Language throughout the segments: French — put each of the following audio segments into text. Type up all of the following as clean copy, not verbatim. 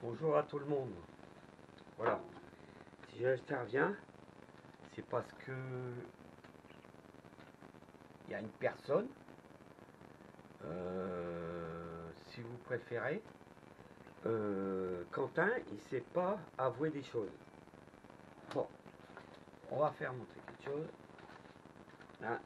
Bonjour à tout le monde. Voilà. Si j'interviens, c'est parce que il y a une personne, si vous préférez, Quentin, il ne sait pas avouer des choses. Bon, on va faire montrer quelque chose. Là,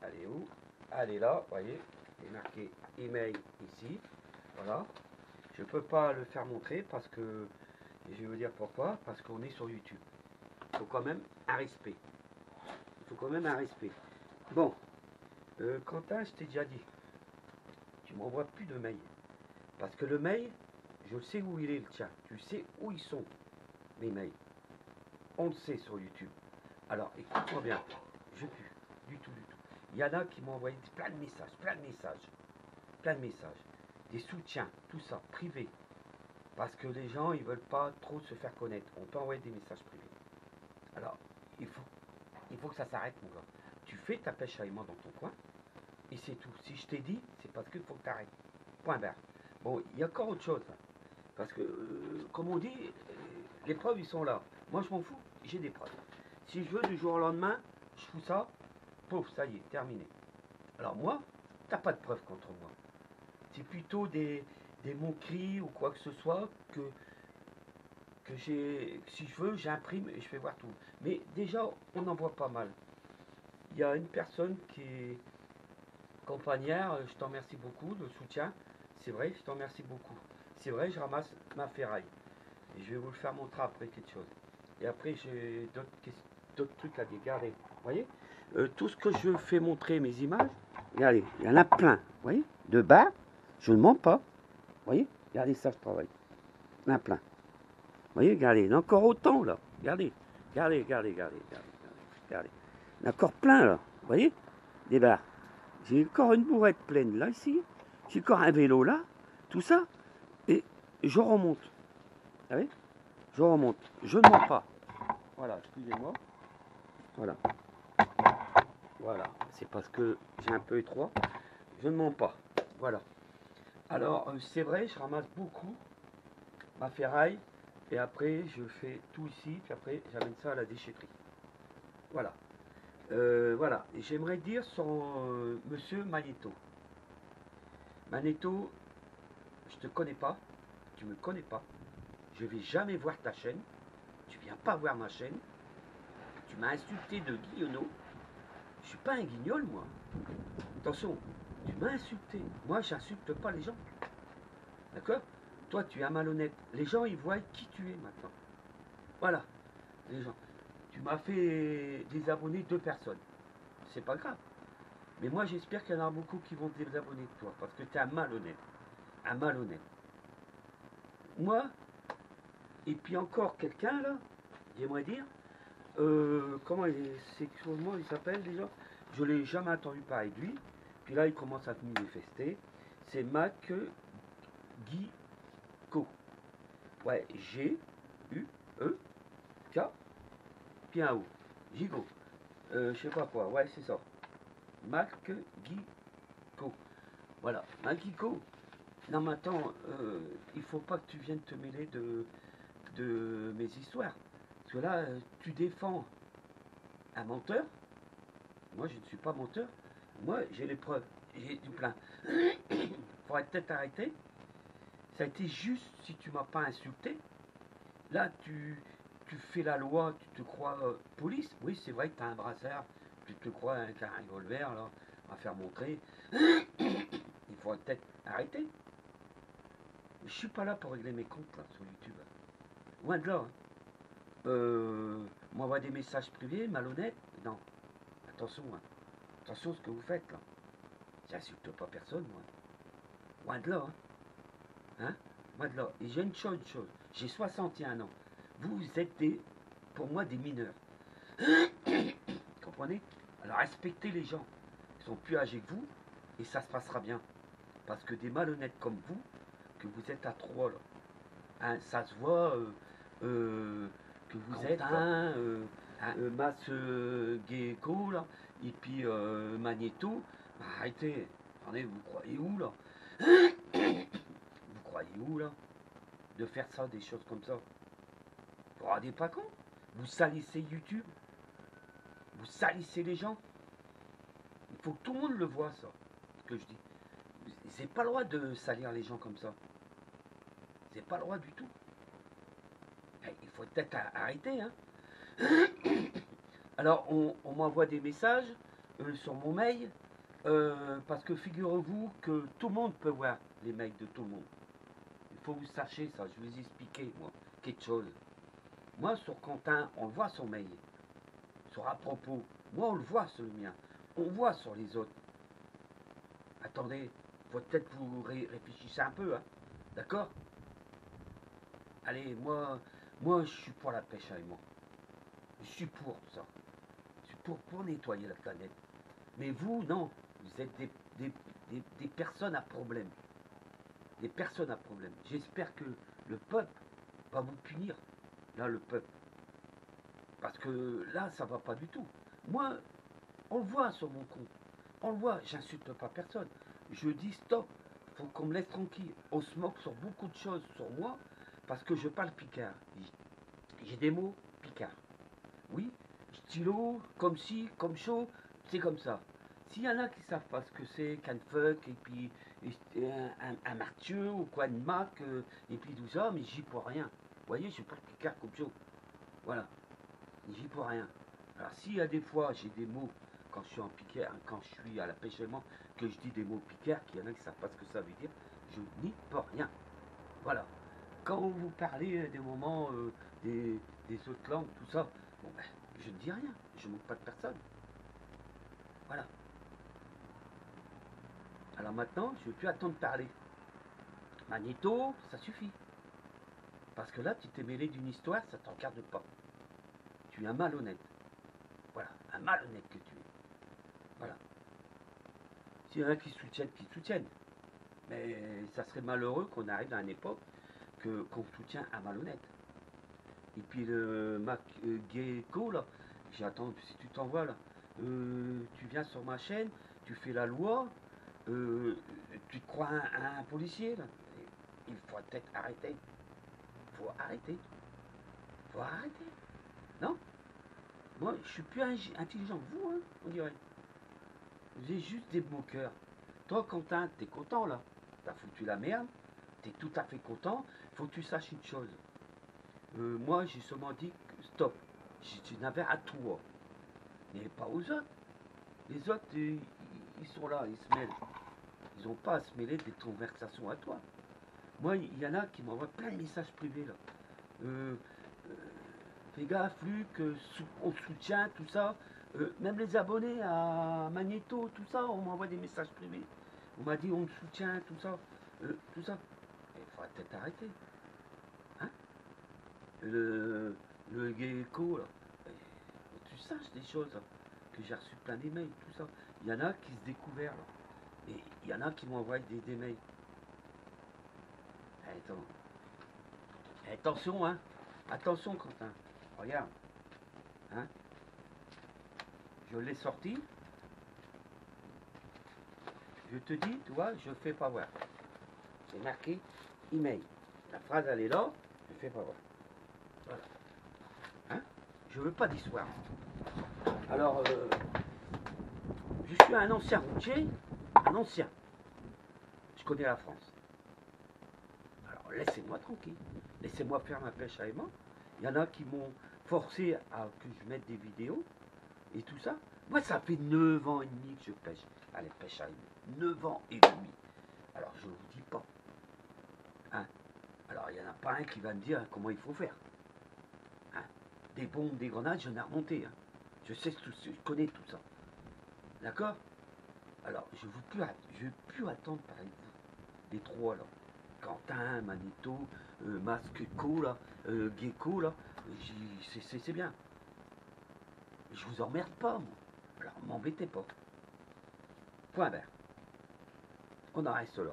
elle est où? Elle est là, vous voyez, il est marqué email ici. Voilà. Je ne peux pas le faire montrer parce que, et je vais vous dire pourquoi, parce qu'on est sur YouTube. Il faut quand même un respect. Il faut quand même un respect. Bon, Quentin, je t'ai déjà dit, tu m'envoies plus de mails. Parce que le mail, je sais où il est le tien. Tu sais où ils sont, mes mails. On le sait sur YouTube. Alors, écoute-moi bien. Je pue. Du tout, du tout. Il y en a qui m'ont envoyé plein de messages, plein de messages, plein de messages. Des soutiens, tout ça, privé. Parce que les gens, ils veulent pas trop se faire connaître. On peut envoyer des messages privés. Alors, il faut que ça s'arrête, mon gars. Tu fais ta pêche à aimant dans ton coin, et c'est tout. Si je t'ai dit, c'est parce qu'il faut que tu arrêtes. Point barre. Bon, il y a encore autre chose. Parce que, comme on dit, les preuves, ils sont là. Moi, je m'en fous, j'ai des preuves. Si je veux, du jour au lendemain, je fous ça, pouf, ça y est, terminé. Alors moi, t'as pas de preuves contre moi. C'est plutôt des mots-cris ou quoi que ce soit que j'ai, si je veux, j'imprime et je fais voir tout. Mais déjà, on en voit pas mal. Il y a une personne qui est campagnard, je t'en remercie beaucoup, le soutien. C'est vrai, je t'en remercie beaucoup. C'est vrai, je ramasse ma ferraille. Et je vais vous le faire montrer après quelque chose. Et après, j'ai d'autres trucs à dire. Regardez, vous voyez, tout ce que je fais montrer, mes images, regardez, il y en a plein. Vous voyez, de bas, je ne mens pas. Vous voyez, regardez ça, je travaille. Il y en a plein. Vous voyez, regardez, il y en a encore autant là. Regardez, regardez, regardez, regardez, regardez, regardez. Il y en a encore plein là. Vous voyez, des barres. J'ai encore une bourrette pleine là, ici. J'ai encore un vélo là. Tout ça. Et je remonte. Vous voyez, je remonte. Je ne mens pas. Voilà, excusez-moi. Voilà. Voilà. C'est parce que j'ai un peu étroit. Je ne mens pas. Voilà. Alors, c'est vrai, je ramasse beaucoup ma ferraille. Et après, je fais tout ici. Puis après, j'amène ça à la déchetterie. Voilà. Voilà. Et j'aimerais dire sur Monsieur Magneto. Magneto, je te connais pas. Tu me connais pas. Je vais jamais voir ta chaîne. Tu viens pas voir ma chaîne. Tu m'as insulté de guillonneau. Je suis pas un guignol, moi. Attention, tu m'as insulté. Moi, j'insulte pas les gens. D'accord? Toi, tu es un malhonnête. Les gens, ils voient qui tu es maintenant. Voilà, les gens. Tu m'as fait désabonner 2 personnes. C'est pas grave. Mais moi, j'espère qu'il y en a beaucoup qui vont te désabonner de toi. Parce que tu es un malhonnête. Un malhonnête. Moi, et puis encore quelqu'un, là, j'aimerais dire, comment il s'appelle déjà? Je l'ai jamais entendu parler de lui. Puis là, il commence à se manifester. C'est Mac Guico. Ouais, G-U-E-K, puis un O. Gigo. Je sais pas quoi. Ouais, c'est ça. Mac Guico. Voilà. Mac Guico. Non, mais attends, il faut pas que tu viennes te mêler de mes histoires. Parce que là, tu défends un menteur. Moi, je ne suis pas menteur. Moi, j'ai les preuves. J'ai du plein. Faudrait peut-être arrêter. Ça a été juste si tu m'as pas insulté. Là, tu fais la loi, tu te crois police. Oui, c'est vrai que tu as un brassard. Tu te crois avec un revolver, là, à faire montrer. Il faudrait peut-être arrêter. Je suis pas là pour régler mes comptes là, sur YouTube. Loin de là. Hein. M'envoie des messages privés, malhonnêtes. Non. Attention, hein. Attention à ce que vous faites là. J'insulte pas personne, moi. Loin de là, hein. Hein? Loin de là. Et j'ai une chose. J'ai 61 ans. Vous êtes pour moi des mineurs. Comprenez? Alors respectez les gens. Ils sont plus âgés que vous et ça se passera bien. Parce que des malhonnêtes comme vous, que vous êtes à 3 là, hein, ça se voit que vous Quentin. Êtes Mas Gecko là, et puis Magneto. Arrêtez. Attendez, vous croyez où là? Vous croyez où là? de faire ça, des choses comme ça. Vous vous rendez pas compte? Vous salissez YouTube, vous salissez les gens. Il faut que tout le monde le voit, ça, ce que je dis. C'est pas le droit de salir les gens comme ça. C'est pas le droit du tout. Il faut peut-être arrêter, hein. Alors, on m'envoie des messages sur mon mail, parce que figurez-vous que tout le monde peut voir les mails de tout le monde. Il faut que vous sachiez ça, je vais vous expliquer, moi, quelque chose. Moi, sur Quentin, on le voit son mail. Sur à propos, moi, on le voit sur le mien. On voit sur les autres. Attendez, faut peut-être vous réfléchissez un peu, hein. D'accord? Allez, moi, je suis pour la pêche à aimant. Je suis pour ça. Je suis pour nettoyer la planète. Mais vous, non. Vous êtes des personnes à problème. Des personnes à problème. J'espère que le peuple va vous punir. Là, le peuple. Parce que là, ça va pas du tout. Moi, on le voit sur mon compte. On le voit. J'insulte pas personne. Je dis stop. Faut qu'on me laisse tranquille. On se moque sur beaucoup de choses sur moi. Parce que je parle picard. J'ai des mots picards. Oui, stylo, comme ci, comme chaud, c'est comme ça. S'il y en a qui savent pas ce que c'est qu'un fuck, et puis un Mathieu, ou quoi, une Mac, et puis tout ça, mais j'y pour rien. Vous voyez, je suis pas picard comme chaud. Voilà, j'y pour rien. Alors s'il y a des fois, j'ai des mots, quand je suis en picard, quand je suis à la pêche aimant, que je dis des mots picards, qu'il y en a qui savent pas ce que ça veut dire, je n'y peux rien. Voilà. Quand vous parlez des moments des autres langues, tout ça, bon ben, je ne dis rien, je ne moque pas de personne. Voilà. Alors maintenant, je ne veux plus attendre de parler. Magnéto, ça suffit. Parce que là, tu t'es mêlé d'une histoire, ça ne te regarde pas. Tu es un malhonnête. Voilà, un malhonnête que tu es. Voilà. S'il y en a qui soutiennent, qui soutiennent. Mais ça serait malheureux qu'on arrive à une époque qu'on soutient un malhonnête. Et puis le Mac Gecko, là, j'attends, si tu t'envoies là, tu viens sur ma chaîne, tu fais la loi, tu te crois un policier là. Il faut peut-être arrêter. Faut arrêter. Faut arrêter. Non? Moi, je suis plus intelligent que vous, hein, on dirait. Vous êtes juste des moqueurs. Toi, Quentin, t'es content là. T'as foutu la merde. T'es tout à fait content. Faut que tu saches une chose. Moi, j'ai seulement dit stop. J'ai une affaire à toi. Mais pas aux autres. Les autres, ils sont là, ils se mêlent. Ils n'ont pas à se mêler des conversations à toi. Moi, il y en a qui m'envoient plein de messages privés là. Fais gaffe, Luc, on te soutient, tout ça. Même les abonnés à Magnéto, tout ça, on m'envoie des messages privés. On m'a dit on te soutient, tout ça. Tout ça. Il faudrait peut-être arrêter. Hein? Le gecko, là. Tu saches des choses, hein, que j'ai reçu plein d'emails, tout ça. Il y en a qui se découvrent, là. Et il y en a qui m'envoient des mails. Attends. Attention, hein. Attention, Quentin. Regarde. Hein. Je l'ai sorti. Je te dis, tu vois, je fais pas voir. C'est marqué email. La phrase, elle est là. Je fais pas voir. Voilà. Hein? Je veux pas d'histoire. Alors, je suis un ancien routier. Un ancien. Je connais la France. Alors, laissez-moi tranquille. Laissez-moi faire ma pêche à aimant. Il y en a qui m'ont forcé à que je mette des vidéos et tout ça. Moi, ça fait 9 ans et demi que je pêche à la pêche à aimant. 9 ans et demi. Alors, je ne vous dis pas. Hein? Alors, il n'y en a pas un qui va me dire comment il faut faire. Hein? Des bombes, des grenades, j'en ai remonté. Hein? Je sais tout, je connais tout ça. D'accord? Alors, je ne veux plus attendre parler de vous. Les trois, là. Quentin, Magnéto, Masqueco, là, Gecko, là. C'est bien. Je vous emmerde pas, moi. Alors, m'embêtez pas. Point barre. On en reste là.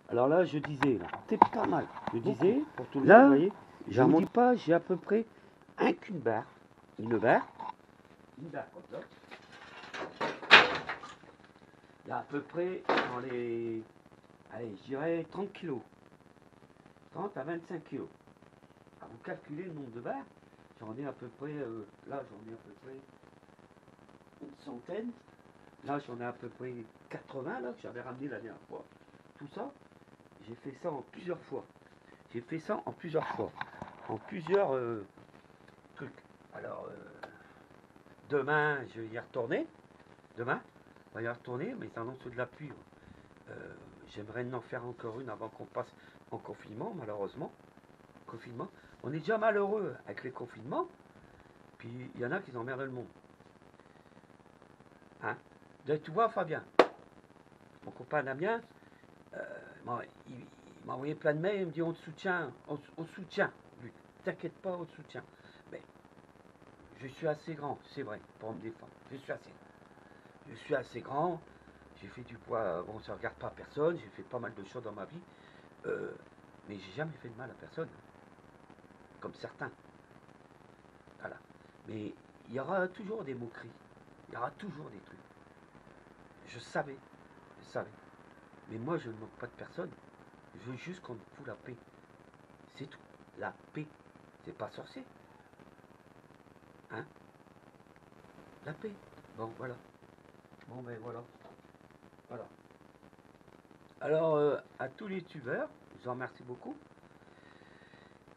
Alors là, je disais, là, c'est pas mal. Je disais, pour tout le monde, vous voyez, je ne dis pas, j'ai à peu près qu'une barre. Une barre comme ça. Il y a à peu près dans les, allez, je dirais 30 kilos. 30 à 25 kg. À vous calculer le nombre de barres, j'en ai à peu près, là j'en ai à peu près une centaine. Là j'en ai à peu près 80 là, que j'avais ramené la dernière fois. Tout ça, j'ai fait ça en plusieurs fois. J'ai fait ça en plusieurs fois. En plusieurs trucs. Alors, demain, je vais y retourner. Demain, on va y retourner, mais ça annonce de la pluie. J'aimerais en faire encore une avant qu'on passe en confinement, malheureusement. Confinement. On est déjà malheureux avec les confinements. Puis il y en a qui emmerdent le monde. Hein? Tu vois, Fabien, mon copain Damien, il m'a envoyé plein de mails, il me dit on te soutient, on soutient. T'inquiète pas, on te soutient. Mais je suis assez grand, c'est vrai, pour me défendre. Je suis assez grand. J'ai fait du poids, bon, ça ne regarde pas personne. J'ai fait pas mal de choses dans ma vie. Mais j'ai jamais fait de mal à personne. Comme certains. Voilà. Mais il y aura toujours des moqueries. Il y aura toujours des trucs. Je savais. Mais moi, je ne moque pas de personne. Je veux juste qu'on me fout la paix. C'est tout. La paix. C'est pas sorcier. Hein? La paix. Bon, voilà. Bon, ben voilà. Voilà. Alors, à tous les youtubeurs, je vous remercie beaucoup.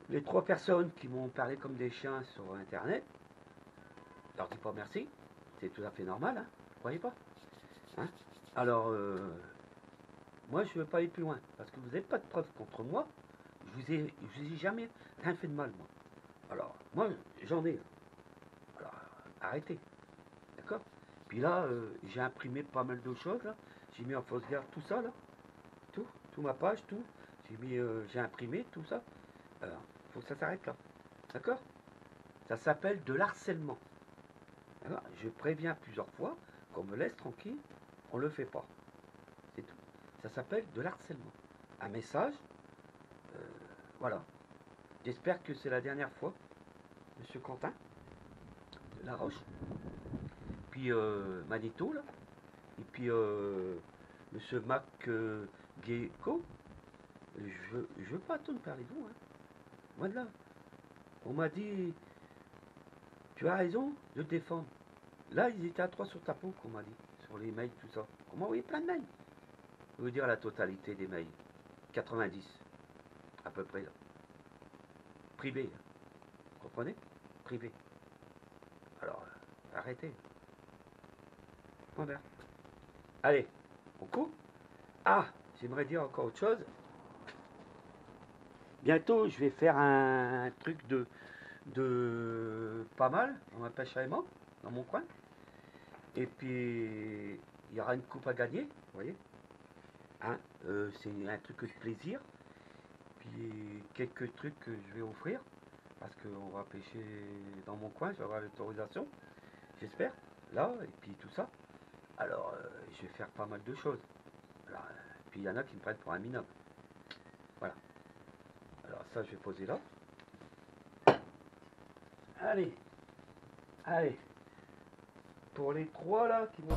Les 3 personnes qui m'ont parlé comme des chiens sur Internet, je leur dis pas merci. C'est tout à fait normal, hein, vous croyez pas, hein? Alors, moi, je ne veux pas aller plus loin. Parce que vous n'avez pas de preuves contre moi. Je vous ai jamais rien fait de mal, moi. Alors, moi, j'en ai. Alors, arrêtez. D'accord? Puis là, j'ai imprimé pas mal de choses, là. J'ai mis en fausse garde tout ça, là. Tout ma page, tout. J'ai imprimé tout ça. Alors, faut que ça s'arrête là. D'accord? Ça s'appelle de l'harcèlement. Je préviens plusieurs fois qu'on me laisse tranquille, on ne le fait pas. C'est tout. Ça s'appelle de l'harcèlement. Un message, voilà. J'espère que c'est la dernière fois, Monsieur Quentin, de La Roche, puis Manito, là, et puis Monsieur Mac Gecko. Je veux pas tout me parler de vous, hein. Moi de là. On m'a dit, tu as raison de te défendre. Là, ils étaient à 3 sur ta peau, qu'on m'a dit, sur les mails, tout ça. On m'a envoyé plein de mails. Je veux dire la totalité des mails. 90, à peu près, là. Privé, là. Vous comprenez? Privé. Alors, arrêtez. Point vert. Allez, on coupe. Ah, j'aimerais dire encore autre chose. Bientôt, je vais faire un truc de pas mal dans ma pêche à aimant, dans mon coin. Et puis, il y aura une coupe à gagner, vous voyez. Hein, c'est un truc de plaisir. Puis, quelques trucs que je vais offrir. Parce qu'on va pêcher dans mon coin, je vais avoir l'autorisation. J'espère. Là, et puis tout ça. Alors, je vais faire pas mal de choses. Alors, puis, il y en a qui me prennent pour un minable. Voilà. Alors, ça, je vais poser là. Allez. Allez. Pour les 3 là qui vont...